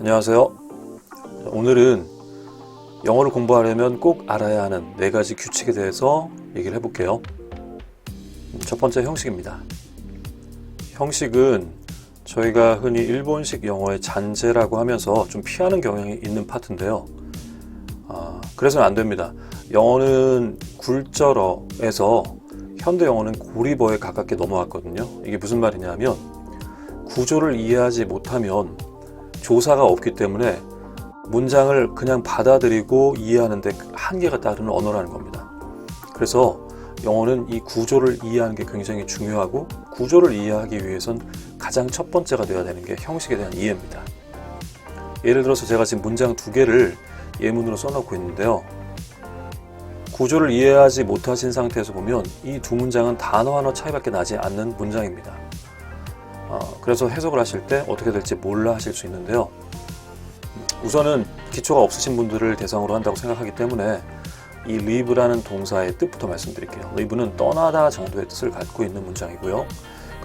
안녕하세요. 오늘은 영어를 공부하려면 꼭 알아야 하는 4가지 규칙에 대해서 얘기를 해볼게요. 첫 번째, 형식입니다. 형식은 저희가 흔히 일본식 영어의 잔재라고 하면서 좀 피하는 경향이 있는 파트인데요. 그래서는 안 됩니다. 영어는 굴절어에서 현대 영어는 고리버에 가깝게 넘어왔거든요. 이게 무슨 말이냐면 구조를 이해하지 못하면 조사가 없기 때문에 문장을 그냥 받아들이고 이해하는데 한계가 따르는 언어라는 겁니다. 그래서 영어는 이 구조를 이해하는 게 굉장히 중요하고, 구조를 이해하기 위해선 가장 첫 번째가 되어야 되는 게 형식에 대한 이해입니다. 예를 들어서 제가 지금 문장 2개를 예문으로 써놓고 있는데요. 구조를 이해하지 못하신 상태에서 보면 이 두 문장은 단어 하나 차이밖에 나지 않는 문장입니다. 그래서 해석을 하실 때 어떻게 될지 몰라 하실 수 있는데요. 우선은 기초가 없으신 분들을 대상으로 한다고 생각하기 때문에 이 live라는 동사의 뜻부터 말씀드릴게요. live는 떠나다 정도의 뜻을 갖고 있는 문장이고요.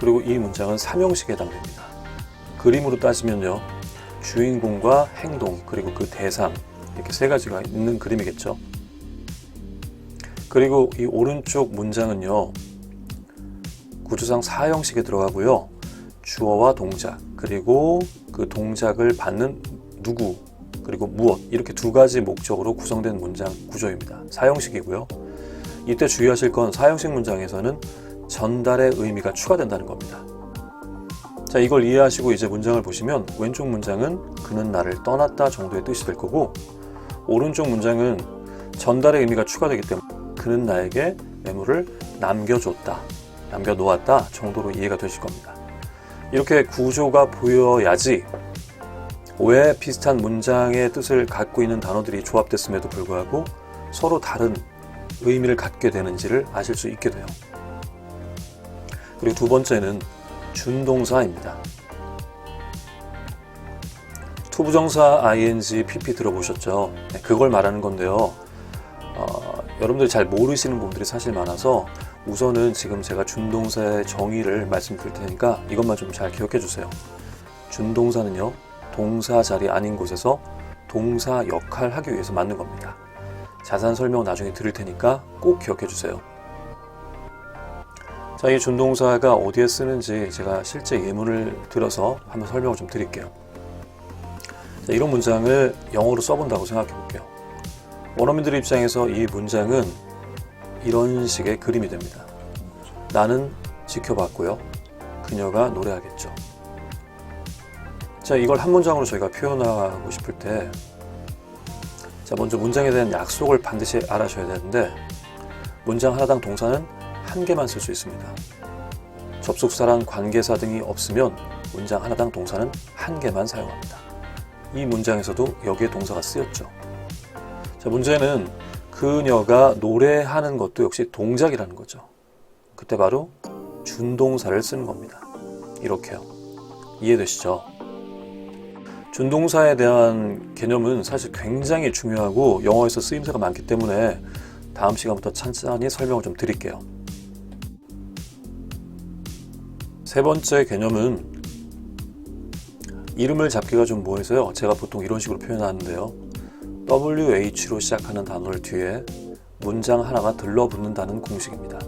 그리고 이 문장은 3형식에 해당됩니다. 그림으로 따지면요, 주인공과 행동, 그리고 그 대상, 이렇게 3가지가 있는 그림이겠죠. 그리고 이 오른쪽 문장은요, 구조상 4형식에 들어가고요. 주어와 동작, 그리고 그 동작을 받는 누구, 그리고 무엇, 이렇게 2가지 목적으로 구성된 문장 구조입니다. 4형식이고요. 이때 주의하실 건 4형식 문장에서는 전달의 의미가 추가된다는 겁니다. 자, 이걸 이해하시고 이제 문장을 보시면 왼쪽 문장은 그는 나를 떠났다 정도의 뜻이 될 거고, 오른쪽 문장은 전달의 의미가 추가되기 때문에 그는 나에게 메모를 남겨줬다, 남겨놓았다 정도로 이해가 되실 겁니다. 이렇게 구조가 보여야지 왜 비슷한 문장의 뜻을 갖고 있는 단어들이 조합됐음에도 불구하고 서로 다른 의미를 갖게 되는지를 아실 수 있게 돼요. 그리고 2번째는 준동사입니다. 투부정사 ing, pp 들어보셨죠? 네, 그걸 말하는 건데요. 여러분들이 잘 모르시는 분들이 사실 많아서 우선은 지금 제가 준동사의 정의를 말씀드릴 테니까 이것만 좀 잘 기억해 주세요. 준동사는요, 동사 자리 아닌 곳에서 동사 역할 하기 위해서 만든 겁니다. 자세한 설명 나중에 드릴 테니까 꼭 기억해 주세요. 자, 이 준동사가 어디에 쓰는지 제가 실제 예문을 들어서 한번 설명을 좀 드릴게요. 자, 이런 문장을 영어로 써본다고 생각해 볼게요. 원어민들 입장에서 이 문장은 이런 식의 그림이 됩니다. 나는 지켜봤고요. 그녀가 노래하겠죠. 자, 이걸 한 문장으로 저희가 표현하고 싶을 때, 자, 먼저 문장에 대한 약속을 반드시 알아셔야 되는데, 문장 하나당 동사는 1개만 쓸 수 있습니다. 접속사랑 관계사 등이 없으면 문장 하나당 동사는 1개만 사용합니다. 이 문장에서도 여기에 동사가 쓰였죠. 자, 문제는 그녀가 노래하는 것도 역시 동작이라는 거죠. 그때 바로 준동사를 쓰는 겁니다. 이렇게요. 이해되시죠? 준동사에 대한 개념은 사실 굉장히 중요하고 영어에서 쓰임새가 많기 때문에 다음 시간부터 천천히 설명을 좀 드릴게요. 3번째 개념은 이름을 잡기가 좀 뭐해서요, 제가 보통 이런 식으로 표현하는데요. WH로 시작하는 단어를 뒤에 문장 하나가 들러붙는다는 공식입니다.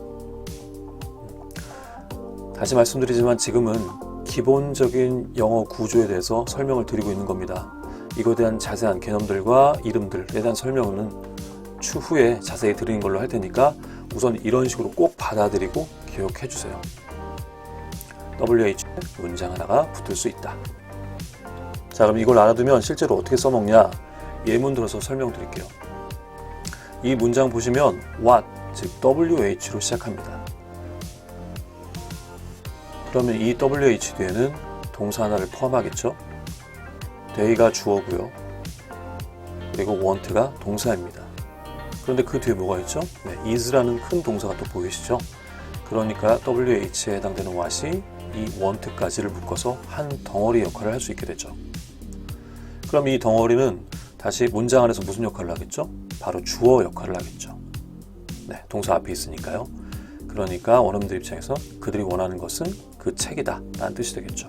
다시 말씀드리지만 지금은 기본적인 영어 구조에 대해서 설명을 드리고 있는 겁니다. 이거에 대한 자세한 개념들과 이름들에 대한 설명은 추후에 자세히 드리는 걸로 할 테니까 우선 이런 식으로 꼭 받아들이고 기억해 주세요. WH에 문장 하나가 붙을 수 있다. 자, 그럼 이걸 알아두면 실제로 어떻게 써먹냐, 예문 들어서 설명드릴게요. 이 문장 보시면 what, 즉 WH로 시작합니다. 그러면 이 WH 뒤에는 동사 하나를 포함하겠죠. they가 주어고요. 그리고 want가 동사입니다. 그런데 그 뒤에 뭐가 있죠? 네, is라는 큰 동사가 또 보이시죠? 그러니까 WH에 해당되는 what이 이 want까지를 묶어서 한 덩어리 역할을 할 수 있게 되죠. 그럼 이 덩어리는 다시 문장 안에서 무슨 역할을 하겠죠? 바로 주어 역할을 하겠죠. 네, 동사 앞에 있으니까요. 그러니까 원어민들 입장에서 그들이 원하는 것은 그 책이다 라는 뜻이 되겠죠.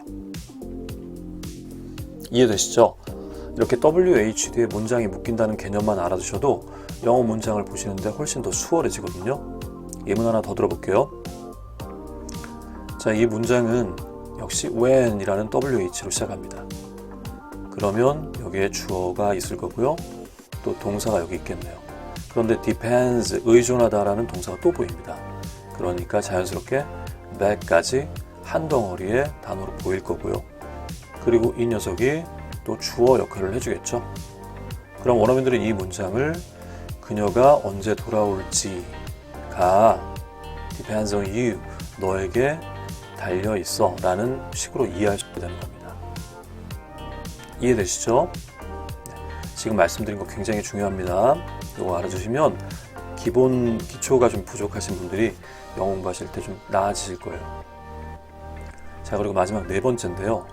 이해되시죠? 이렇게 WHD에 문장이 묶인다는 개념만 알아두셔도 영어 문장을 보시는데 훨씬 더 수월해지거든요. 예문 하나 더 들어볼게요. 자, 이 문장은 역시 when이라는 WH로 시작합니다. 그러면 여기에 주어가 있을 거고요. 또 동사가 여기 있겠네요. 그런데 depends, 의존하다라는 동사가 또 보입니다. 그러니까 자연스럽게 that까지 한 덩어리의 단어로 보일 거고요. 그리고 이 녀석이 또 주어 역할을 해주겠죠. 그럼 원어민들은 이 문장을 그녀가 언제 돌아올지가 depends on you, 너에게 달려있어 라는 식으로 이해할 수 있다는 겁니다. 이해되시죠? 지금 말씀드린 거 굉장히 중요합니다. 이거 알아주시면 기본 기초가 좀 부족하신 분들이 영어 공부하실 때 좀 나아지실 거예요. 자, 그리고 마지막 네 번째인데요.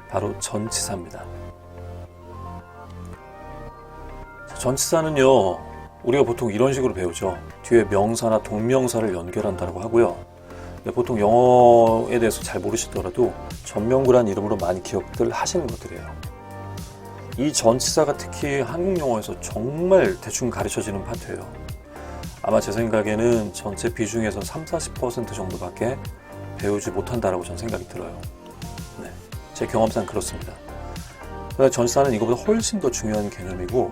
바로 전치사입니다. 전치사는요, 우리가 보통 이런 식으로 배우죠. 뒤에 명사나 동명사를 연결한다고 하고요. 보통 영어에 대해서 잘 모르시더라도 전명구라는 이름으로 많이 기억들 하시는 것들이에요. 이 전치사가 특히 한국 영어에서 정말 대충 가르쳐지는 파트예요. 아마 제 생각에는 전체 비중에서 30-40% 정도밖에 배우지 못한다라고 저는 생각이 들어요. 네, 제 경험상 그렇습니다. 전치사는 이거보다 훨씬 더 중요한 개념이고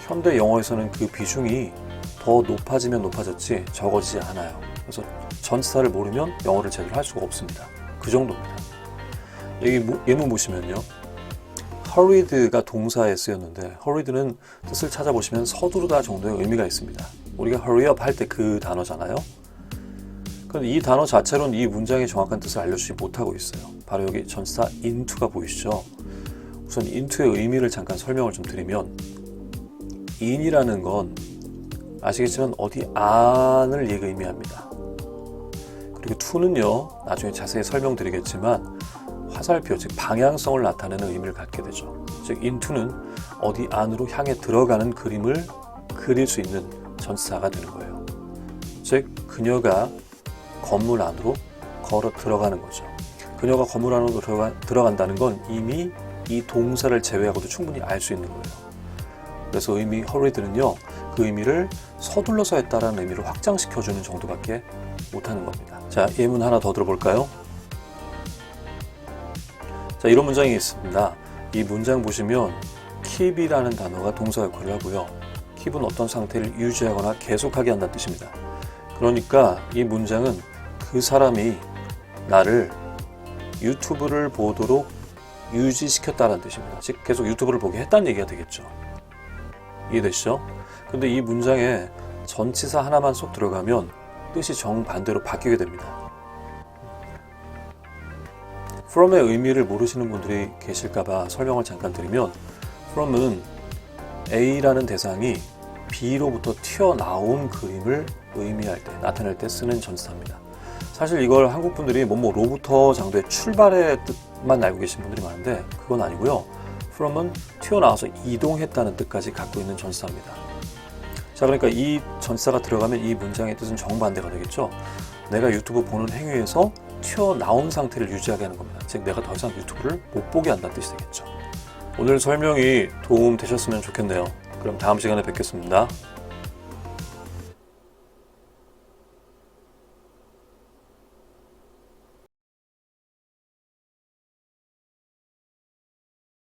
현대 영어에서는 그 비중이 더 높아지면 높아졌지 적어지지 않아요. 그래서 전치사를 모르면 영어를 제대로 할 수가 없습니다. 그 정도입니다. 여기 예문 보시면요. hurried가 동사에 쓰였는데 hurried는 뜻을 찾아보시면 서두르다 정도의 의미가 있습니다. 우리가 hurry up 할 때 그 단어잖아요. 그런데 이 단어 자체로는 이 문장의 정확한 뜻을 알려주지 못하고 있어요. 바로 여기 전치사 into가 보이시죠? 우선 into의 의미를 잠깐 설명을 좀 드리면 in이라는 건 아시겠지만 어디 안을 의미합니다. 그리고 to는요, 나중에 자세히 설명드리겠지만 화살표, 즉 방향성을 나타내는 의미를 갖게 되죠. 즉 into는 어디 안으로 향해 들어가는 그림을 그릴 수 있는 전치사가 되는 거예요. 즉 그녀가 건물 안으로 걸어 들어가는 거죠. 그녀가 건물 안으로 들어간다는 건 이미 이 동사를 제외하고도 충분히 알 수 있는 거예요. 그래서 의미 hurried는요, 그 의미를 서둘러서 했다라는 의미를 확장시켜주는 정도밖에 못하는 겁니다. 자, 예문 하나 더 들어볼까요? 자, 이런 문장이 있습니다. 이 문장 보시면 keep이라는 단어가 동사 역할을 하고요. keep은 어떤 상태를 유지하거나 계속하게 한다는 뜻입니다. 그러니까 이 문장은 그 사람이 나를 유튜브를 보도록 유지시켰다는 뜻입니다. 즉 계속 유튜브를 보게 했다는 얘기가 되겠죠. 이해되시죠? 근데 이 문장에 전치사 하나만 쏙 들어가면 뜻이 정반대로 바뀌게 됩니다. from의 의미를 모르시는 분들이 계실까봐 설명을 잠깐 드리면 from은 A라는 대상이 B로부터 튀어나온 그림을 의미할 때, 나타낼 때 쓰는 전치사입니다. 사실 이걸 한국 분들이 로부터 장도의 출발의 뜻만 알고 계신 분들이 많은데 그건 아니고요. from은 튀어나와서 이동했다는 뜻까지 갖고 있는 전치사입니다. 자, 그러니까 이 전치사가 들어가면 이 문장의 뜻은 정반대가 되겠죠. 내가 유튜브 보는 행위에서 튀어나온 상태를 유지하게 하는 겁니다. 즉 내가 더 이상 유튜브를 못 보게 한다는 뜻이 되겠죠. 오늘 설명이 도움 되셨으면 좋겠네요. 그럼 다음 시간에 뵙겠습니다.